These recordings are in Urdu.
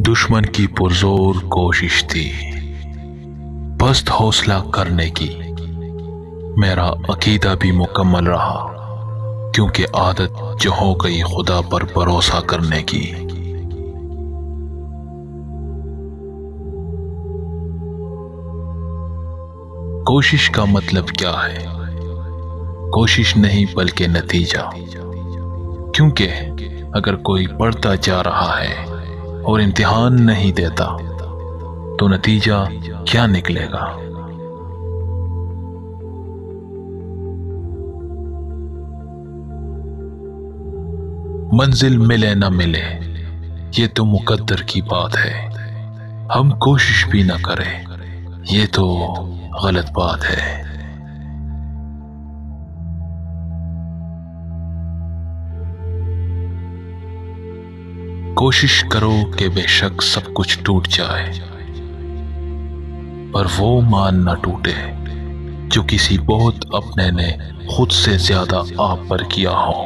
دشمن کی پرزور کوشش تھی پست حوصلہ کرنے کی، میرا عقیدہ بھی مکمل رہا کیونکہ عادت جو ہو گئی خدا پر بھروسہ کرنے کی۔ کوشش کا مطلب کیا ہے؟ کوشش نہیں بلکہ نتیجہ، کیونکہ اگر کوئی پڑھتا جا رہا ہے اور امتحان نہیں دیتا تو نتیجہ کیا نکلے گا؟ منزل ملے نہ ملے یہ تو مقدر کی بات ہے، ہم کوشش بھی نہ کریں یہ تو غلط بات ہے۔ کوشش کرو کہ بے شک سب کچھ ٹوٹ جائے، پر وہ مان نہ ٹوٹے جو کسی بہت اپنے نے خود سے زیادہ آپ پر کیا ہو۔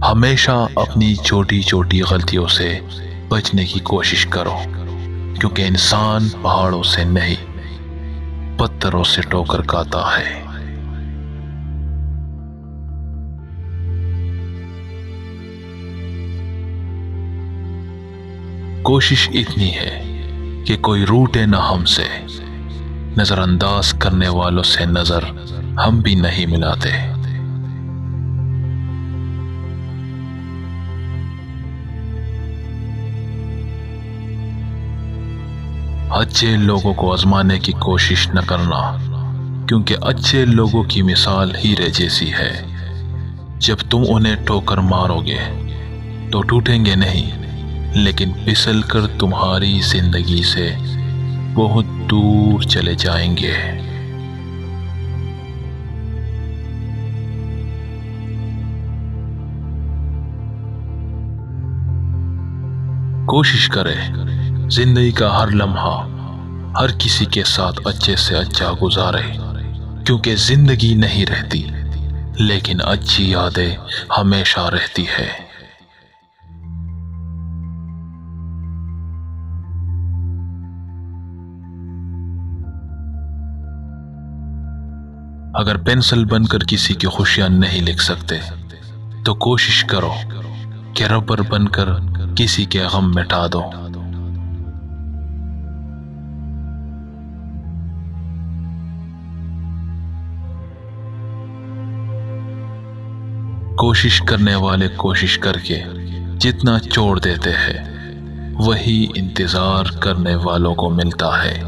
ہمیشہ اپنی چھوٹی چھوٹی غلطیوں سے بچنے کی کوشش کرو، کیونکہ انسان پہاڑوں سے نہیں پتھروں سے ٹوکر کھاتا ہے۔ کوشش اتنی ہے کہ کوئی روٹے نہ ہم سے، نظر انداز کرنے والوں سے نظر ہم بھی نہیں ملاتے۔ اچھے لوگوں کو آزمانے کی کوشش نہ کرنا، کیونکہ اچھے لوگوں کی مثال ہیرے جیسی ہے، جب تم انہیں ٹھوکر مارو گے تو ٹوٹیں گے نہیں، لیکن پھسل کر تمہاری زندگی سے بہت دور چلے جائیں گے۔ کوشش کرے زندگی کا ہر لمحہ ہر کسی کے ساتھ اچھے سے اچھا گزارے، کیونکہ زندگی نہیں رہتی لیکن اچھی یادیں ہمیشہ رہتی ہے۔ اگر پینسل بن کر کسی کی خوشیاں نہیں لکھ سکتے تو کوشش کرو کہ ربر بن کر کسی کے غم مٹا دو۔ کوشش کرنے والے کوشش کر کے جتنا چھوڑ دیتے ہیں وہی انتظار کرنے والوں کو ملتا ہے۔